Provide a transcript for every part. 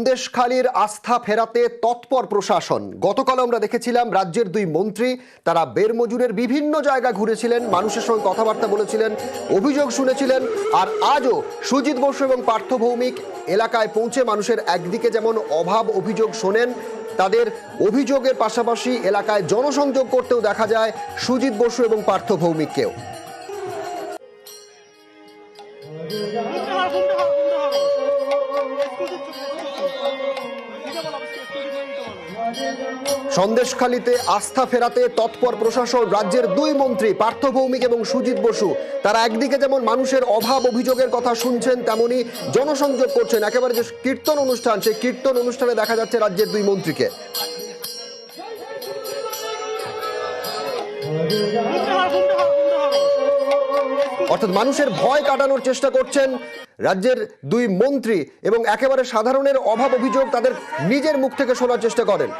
সন্দেশখালীর আস্থা ফেরাতে তৎপর প্রশাসন। গতকাল আমরা দেখেছিলাম রাজ্যের দুই মন্ত্রী তারা বেরমজুরের বিভিন্ন জায়গা ঘুরেছিলেন, মানুষের সঙ্গে কথাবার্তা বলেছিলেন, অভিযোগ শুনেছিলেন। আর আজও সুজিত বসু এবং পার্থ ভৌমিক এলাকায় পৌঁছে মানুষের একদিকে যেমন অভাব অভিযোগ শোনেন, তাদের অভিযোগের পাশাপাশি এলাকায় জনসংযোগ করতেও দেখা যায় সুজিত বসু এবং পার্থ ভৌমিককেও। সন্দেশখালীতে আস্থা ফেরাতে তৎপর প্রশাসন। রাজ্যের দুই মন্ত্রী পার্থ ভৌমিক এবং সুজিত বসু তারা একদিকে যেমন মানুষের অভাব অভিযোগের কথা শুনছেন, তেমনি জনসংযোগ করছেন। একেবারে যে কীর্তন অনুষ্ঠান, সেই কীর্তন অনুষ্ঠানে দেখা যাচ্ছে রাজ্যের দুই মন্ত্রীকে। অর্থাৎ মানুষের ভয় কাটানোর চেষ্টা করছেন রাজ্যের দুই মন্ত্রী এবং একেবারে সাধারণের অভাব অভিযোগ তাদের নিজের মুখ থেকে শোনার চেষ্টা করেন।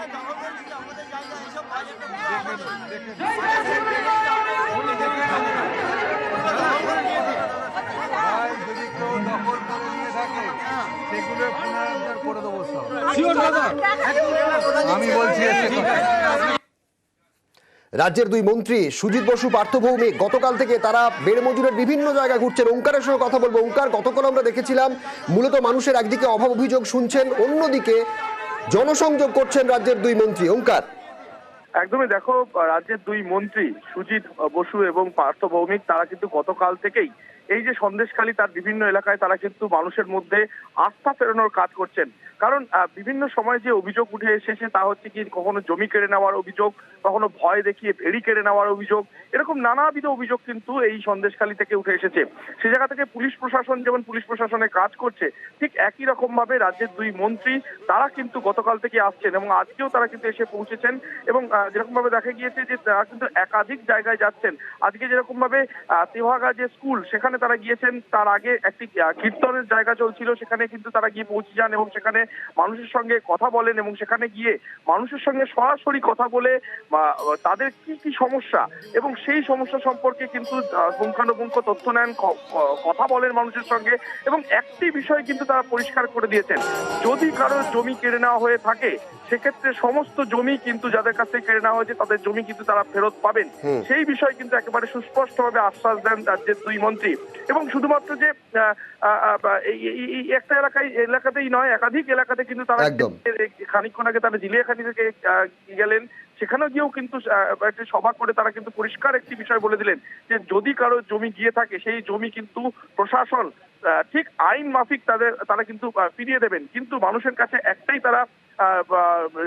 রাজ্যের দুই মন্ত্রী সুজিত বসু পার্থ ভৌমিক গতকাল থেকে তারা বেড়মজুরের বিভিন্ন জায়গায় ঘুরছেন। ওঙ্কারের সঙ্গে কথা বলবো। ওঙ্কার, গতকাল আমরা দেখেছিলাম মূলত মানুষের একদিকে অভাব অভিযোগ শুনছেন, অন্যদিকে জনসংযোগ করছেন রাজ্যের দুই মন্ত্রী। ওঙ্কার, একদমই দেখো, রাজ্যের দুই মন্ত্রী সুজিত বসু এবং পার্থ ভৌমিক তারা কিন্তু গতকাল থেকেই এই যে সন্দেশখালী তার বিভিন্ন এলাকায় তারা কিন্তু মানুষের মধ্যে আস্থা ফেরানোর কাজ করছেন। কারণ বিভিন্ন সময় যে অভিযোগ উঠে এসেছে তা হচ্ছে কি, কখনো জমি কেড়ে নেওয়ার অভিযোগ, কখনো ভয় দেখিয়ে ভেড়ি কেড়ে নেওয়ার অভিযোগ, এরকম নানাবিধ অভিযোগ কিন্তু এই সন্দেশখালী থেকে উঠে এসেছে। সে জায়গা থেকে পুলিশ প্রশাসন যেমন পুলিশ প্রশাসনে কাজ করছে, ঠিক একই রকম ভাবে রাজ্যের দুই মন্ত্রী তারা কিন্তু গতকাল থেকে আসছেন এবং আজকেও তারা কিন্তু এসে পৌঁছেছেন। এবং যেরকম ভাবে দেখা গিয়েছে যে তারা কিন্তু একাধিক জায়গায় যাচ্ছেন। আজকে যেরকম ভাবে তেভাগা যে স্কুল সেখানে তারা গিয়েছেন, তার আগে একটি কীর্তনের জায়গা চলছিল, সেখানে কিন্তু তারা গিয়ে পৌঁছে যান এবং সেখানে মানুষের সঙ্গে কথা বলেন এবং সেখানে গিয়ে মানুষের সঙ্গে সরাসরি কথা বলে তাদের কি কি সমস্যা এবং সেই সমস্যা সম্পর্কে কিন্তু পুঙ্খানুপুঙ্খ তথ্য নেন, কথা বলেন মানুষের সঙ্গে। এবং একটি বিষয় কিন্তু তারা পরিষ্কার করে দিয়েছেন, যদি কারোর জমি কেড়ে নেওয়া হয়ে থাকে সেক্ষেত্রে সমস্ত জমি কিন্তু যাদের কাছ থেকে কেড়ে নেওয়া হয়েছে তাদের জমি কিন্তু তারা ফেরত পাবেন। সেই বিষয় কিন্তু একেবারে সুস্পষ্টভাবে আশ্বাস দেন রাজ্যের দুই মন্ত্রী। এবং শুধুমাত্র যে একটা এলাকাতেই নয়, একাধিক এলাকাতে কিন্তু তারা খানিকক্ষণ আগে তারা জিলিয়াখানি থেকে গেলেন, সেখানে গিয়েও কিন্তু একটা সভা করে তারা কিন্তু পরিষ্কার একটি বিষয় বলে দিলেন যে যদি কারো জমি গিয়ে থাকে সেই জমি কিন্তু প্রশাসন ঠিক আইন মাফিক তারা কিন্তু ফিরিয়ে দেবেন। কিন্তু মানুষের কাছে একটাই তারা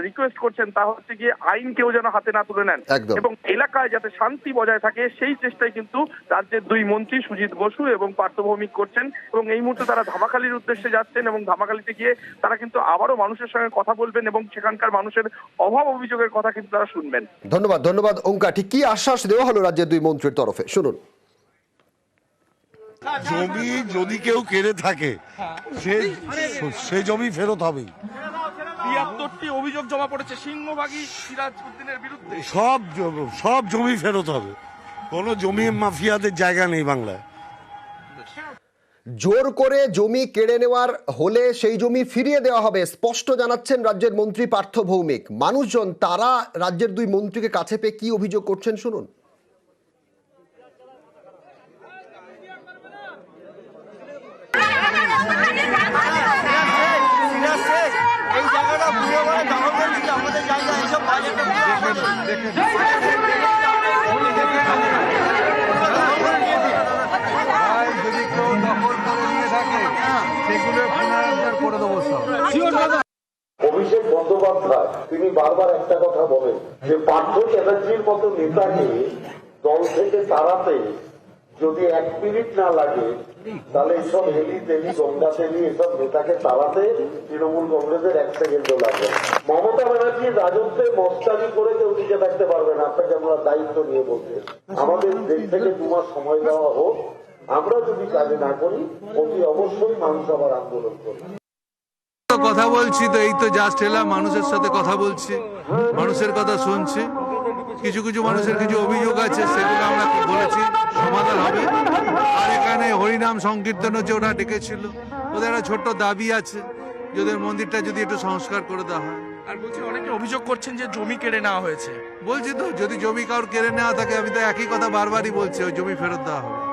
রিকোয়েস্ট করছেন, তা হচ্ছে গিয়ে আইন কেউ যেন হাতে না তুলে নেন এবং এলাকায় যাতে শান্তি বজায় থাকে সেই চেষ্টাই কিন্তু রাজ্যের দুই মন্ত্রী সুজিত বসু এবং পার্থ ভৌমিক করছেন। এবং এই মুহূর্তে তারা ধামাখালীর উদ্দেশ্যে যাচ্ছেন এবং ধামাখালীতে গিয়ে তারা কিন্তু আবারও মানুষের সঙ্গে কথা বলবেন এবং সেখানকার মানুষের অভাব অভিযোগের কথা কিন্তু তারা শুনবেন। ধন্যবাদ ওঙ্কার। ঠিক কি আশ্বাস দেওয়া হলো রাজ্যের দুই মন্ত্রীর তরফে, শুনুন। জমি যদি কেউ কেড়ে থাকে সেই জমি ফেরত হবে। ৭৩টি অভিযোগ জমা পড়েছে সিংহভাগই সিরাজউদ্দিনের বিরুদ্ধে। সব জমি ফেরত হবে, কোনো জমি মাফিয়াদের জায়গা নেই বাংলায়। জোর করে জমি কেড়ে নেওয়ার হলে সেই জমি ফিরিয়ে দেওয়া হবে, স্পষ্ট জানাচ্ছেন রাজ্যের মন্ত্রী পার্থ ভৌমিক। মানুষজন তারা রাজ্যের দুই মন্ত্রীকে কাছে পেয়ে কি অভিযোগ করছেন শুনুন। অভিষেক বন্দ্যোপাধ্যায় তিনি বারবার একটা কথা বলেন যে পার্থ চ্যাটার্জির মতো নেতাকে দল থেকে তাড়াতে যদি 1 মিনিট না লাগে তাহলে এইসব হেলি তেলি গঙ্গা তেলি এসব নেতাকে তাড়াতে তৃণমূল কংগ্রেসের 1 সেকেন্ডও লাগবে। মমতা ব্যানার্জির রাজত্বে মস্তানি করে কেউ টিকে থাকতে পারবে না। আপনাকে আমরা দায়িত্ব নিয়ে বলতে, আমাদের দেশ থেকে 2 মাস সময় দেওয়া হোক, আমরা যদি কাজে না করি অতি অবশ্যই মানুষ আবার আন্দোলন করবে। কথা বলছি তো, এই তো জাস্ট এলাম, মানুষের সাথে কথা বলছি, মানুষের কথা শুনছি। কিছু কিছু মানুষের কিছু অভিযোগ আছে, সেগুলো আমরা বলেছি সমাধান হবে। আর এখানে হরিনাম সংকীর্তন হচ্ছে, ওরা ডেকেছিল, ওদের একটা ছোট্ট দাবি আছে যদি ওই মন্দিরটা যদি একটু সংস্কার করে দেওয়া হয়। আর বলছি অনেকে অভিযোগ করছেন যে জমি কেড়ে নেওয়া হয়েছে। বলছি তো, যদি জমি কারোর কেড়ে নেওয়া থাকে, আমি তো একই কথা বারবারই বলছি, ওই জমি ফেরত দেওয়া হবে।